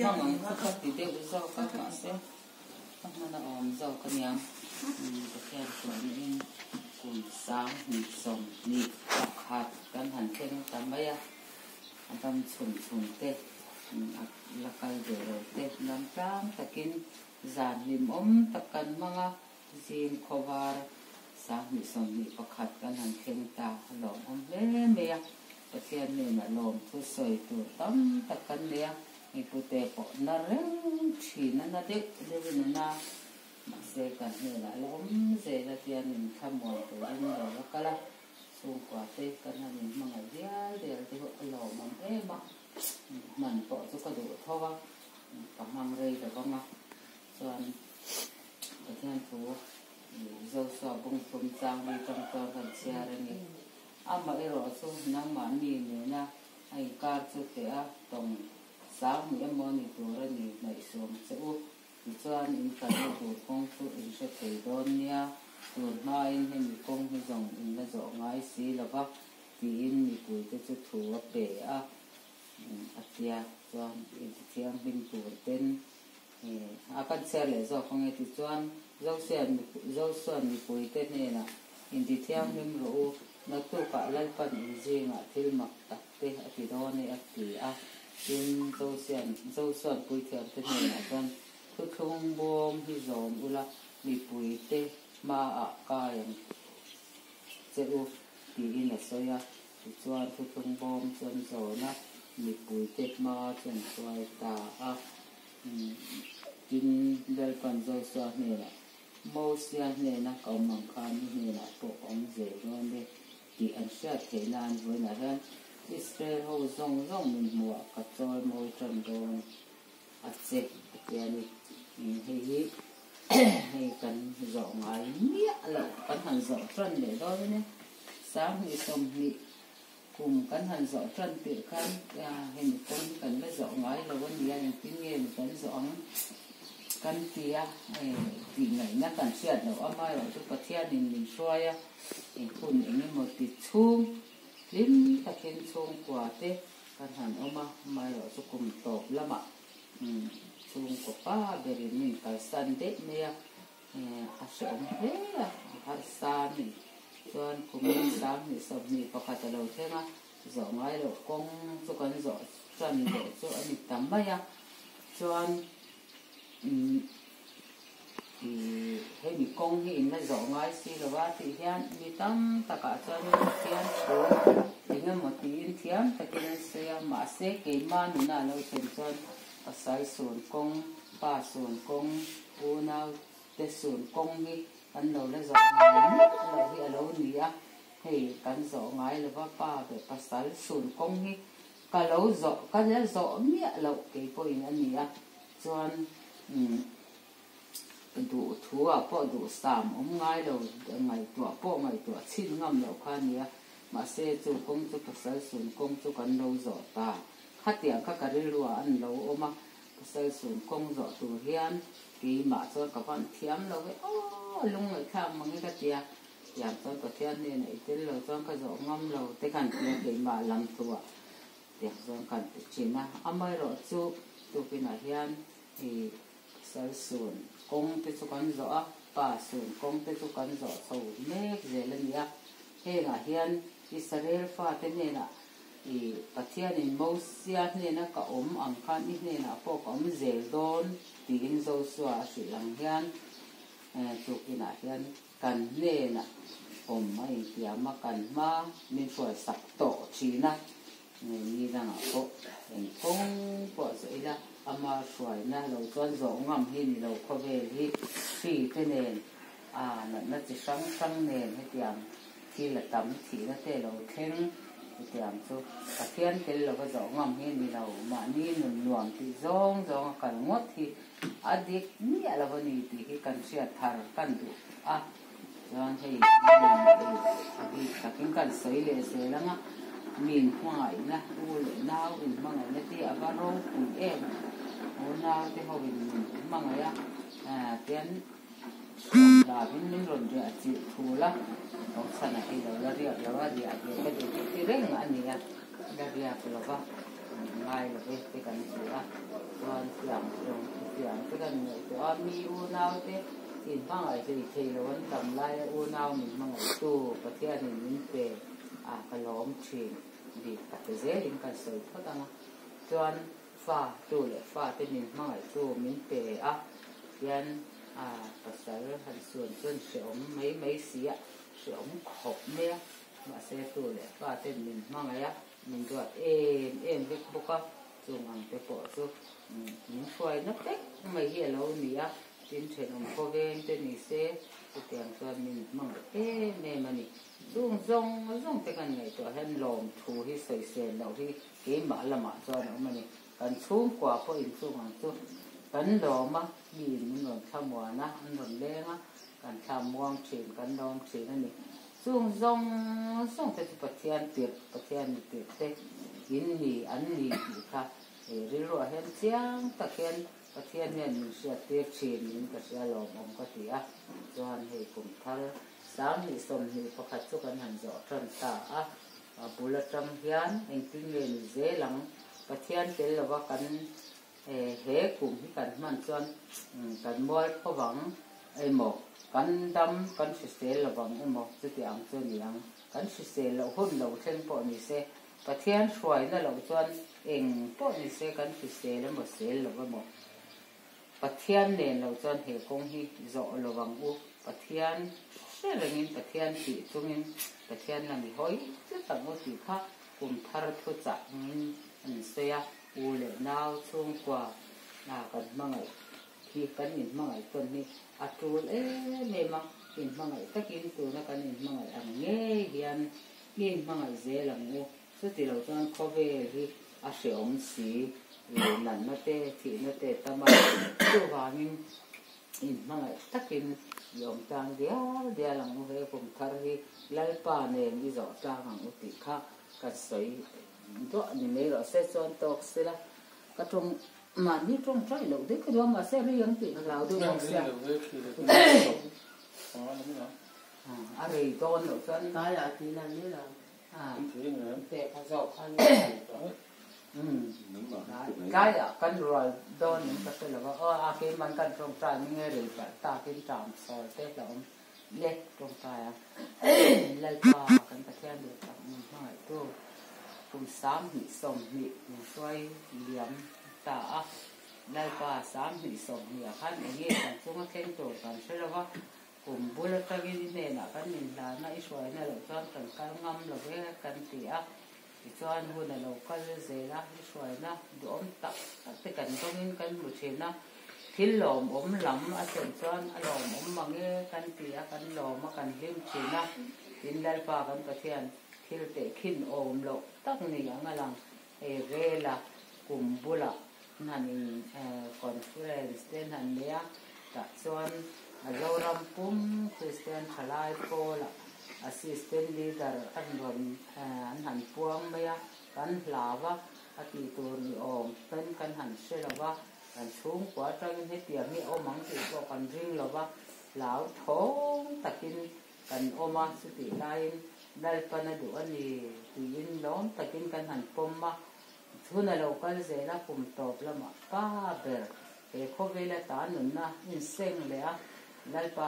mang ang sakat di deu zo ka ma se ang mana om zo ka niang ka kyan ko ni kun sang ni som ni khat kan han theng tamaya tam chun chun te lakal de ro te nam tang takin zan lim takan mga zin khovar sang ni som ni pakhat kan han theng ta lom le me ya pathian ne na lom thu soi tu tam takan le ni pute po na reng thina na de na ma se kan ne la lom se la tian ni khamo to in lo kala su kwa te kan han ni mga dia de te lo mong e ma man po chu ka du tho wa pa mang rei da ba ma chuan pathian thu zo so bung pum chang ni tong to kan sia re ni ama e ro chu nang ma ni ne na ai ka chu te a tong sáng mi em moni tu ra ni nai som se u ti chuan in ka tu kong tu in se thei don nia tu na in he mi kong hi jong in la zo ngai si la ba ti in mi pu te chu thu a pe a atia chuan in ti thiang bin tu ten a kan se le zo kong e ti chuan zo suan mi pu te ne na in ti thiang him ro na tu ka lai pan in jinga thil mak tak te a ti do ne a ti a in dâu xuân bùi thiệp thế này là con cứ không bom thì dồn ula bị bùi tê mà à cái chế u thì in là xoay à thì chuan cứ không bom chuan dồn á bị bùi tê mà chuan xoay ta à in đây còn dâu xuân này là màu xanh này nó có mảng khăn này là bộ ống dễ luôn đây thì anh sẽ thấy lan với là hơn Israel ho zong min mua ka choi mo tran don atse yani hi hi kan zo ngai mia la kan han zo tran le do ne sáng ni som ni cùng kan han zo tran ti kan ya hen kon kan le zo ngai lo wan ya yang tin nge kan zo kan tia ti ngai na kan sia lo amai lo chu pathian nin soya in kun in mo ti chung lim ta khen chung kwa te kan han oma mai ro chu kum top lama chung ko pa beri min ka san de me ya a som he har san ni chuan kum sam ni sob ni pakhat lo thenga zo ngai lo kong chu kan zo chan lo chu ani tam ma ya chuan he mi kong hi in na zo ngai si lo wa ti hian mi tam ta ka chuan hian chu inga mo ti in thiam takin se ma se ke ma ni na lo chen chuan pasai sun kong pa sun kong u na te sun kong hi an lo la zo ngai lo hi alo ni a hei kan zo ngai lo wa pa be pasal sun kong hi ka lo zo ka le zo mi lo ke po in ani a chuan du thua po du sam ngai lo ngai tua po ngai tua chin ngam lo kha ni a mà xe chu công chu pasal sun công chu kan lo zo ta khatia kha karilua an lo oma pasal sun công zo tu hian ki ma cho ka van thiam lo ve lung ngai kham mangi ka tia yam cho pathian ne nei tel lo chong ka zo ngam lo te kan tia ke ma lam tua tiak zong kan china amai ro chu tu pina hian pasal sun công te chu kan zo a pa sun công te chu kan zo so mek zelania he nga hian Israel fa te ne na pathian in mosia ne na ka ang khan ni ne na po ka zel don ti in zo swa si lang hian chu kina hian kan ne na mai tia ma kan ma min fo sak to china ni na po en kong po se ila ama shwai na lo chuan zo ngam hi ni lo kho ve hi si te ne na chi sang ne he tiang khi là tắm thì nó sẽ lâu thêm thì làm cho cả thiên cái là cái gió ngầm như đi lâu mà ni nuông thì rong cần ngót thì đi nhẹ là vấn đề thì cái cần sẽ thar cần đủ rồi thì cái cần sấy để sấy lắm á mình hoài na u lệ nào mình mang ngày này thì avaro cùng em u nào thì họ mình mang ngày tiền là mình rồi để chịu thua lá ông sana ini lah dia cái cái reng ani ya dari apa lah ngay là cái cần sửa còn giảm dùng giảm cái cần này có mi u nào thế thì mang lại thì là vẫn tầm lại u nào mình mang lại tu và theo mình về cái lóm chuyện vì cái dễ đến cái sợi thoát ra cho pha tu lại pha thì mình mang lại tu mình về hiện cái sợi hành xuân xuân sớm mấy xí sớm khóc nè mà sẽ tu lại pha thì mình mang lại mình gọi em cái bốc á dùng hàng cái bộ số những xoay nó tết mày hiểu lâu nè trên trên ông cô về trên này sẽ cái tiền cho mình mang nè mà nè dùng cái này cho hen lồng thu hi sợi sợi lâu hi cái mã là mã cho nó mà nè cần xuống quả có in xuống hàng xuống cần đó mà nhìn mình tham mua na ăn rồi lên á cần tham mua chuyện cần đong chuyện này dùng cái bát thiên tiệt thế in nì ăn nì cả rồi rồi hen chiang ta khen bát thiên mình sẽ tiệt chuyện mình cái sẽ lòng ông có tiệt cho anh hay cùng thal sáng thì sớm thì có khách cho cần hành rõ trần ta bù lát trầm hiền anh tin mình dễ lắm bát thiên cái là vào cần hệ cùng cái cần man chọn cần mua có vắng em một cần đâm cần xịt là vắng em một chứ tiếng cho niang cần xịt là hôn lâu thêm bộ này sẽ bát thiên xoay nó lâu chọn em bộ này sẽ cần xịt là một xịt là một bát thiên này lâu chọn hệ công hi rõ là vắng u bát thiên sẽ là những bát thiên chỉ cho những bát thiên là mình hỏi chứ chẳng có gì khác cùng thar thôi chả những sẽ u lệ nào chung qua là cần mang lại khi cần nhìn mang lại tuần này trùn mẹ mà nhìn mang lại tất nhiên tụi nó cần nhìn mang lại nghe hiền nhìn mang lại dễ làm ngu số tiền đầu tiên có về thì sẽ ổn xí rồi lần nó tê thì nó tê ta mà tôi vào nhìn mang lại tất nhiên dùng trang đĩa làm ngu về cùng thar thì lấy pa này đi dọn trang hàng ngu tị khác cái sấy đó nhìn mấy rồi sẽ chọn tóc sẽ là cái trong mà đi trong trái lẩu đấy cái đó mà sẽ riêng thì lẩu tôi không sẽ rồi con lẩu chân cái là thì là như là để phải dọc ăn cái cần rồi đó những cái sẽ là cái mình cần trong trái mình nghe rồi phải ta cái trạm sỏi tết là ông lết trong trái lấy qua cần phải theo được mình hỏi tôi cùng sám hỉ sòng hỉ xoay liếm ta lấy qua sám hỉ sòng hỉ khăn này còn chúng khen tổ còn sẽ là cùng bố là cái này là cái mình là nó xoay này là cho cần cái ngâm là cái cần tỉa thì cho anh luôn là lâu cái gì đó xoay nó đốn tập cái cần có những cái một chuyện đó khi lồm ốm lắm ở trên cho anh lồm ốm bằng cái cần tỉa cần lồm mà cần liêm chuyện đó thì lấy qua cần cái thiền khi để khinh ôm lộ tất này ở ngang về là cùng bố là hành conference tên hành nhé cả chọn lâu năm pum Christian Khalai po là assistant leader anh còn anh hành puang mấy anh lava anh đi tour ôm tên anh hành xe lava anh xuống quá trời hết tiền như ôm mắng thì có còn riêng lava lão thốn takin anh ôm ăn sự tỷ lai dal panadu ani tin lom takin kan han pomma thuna local zela kum top lama pa ber e khovela ta nunna in seng le a dal pa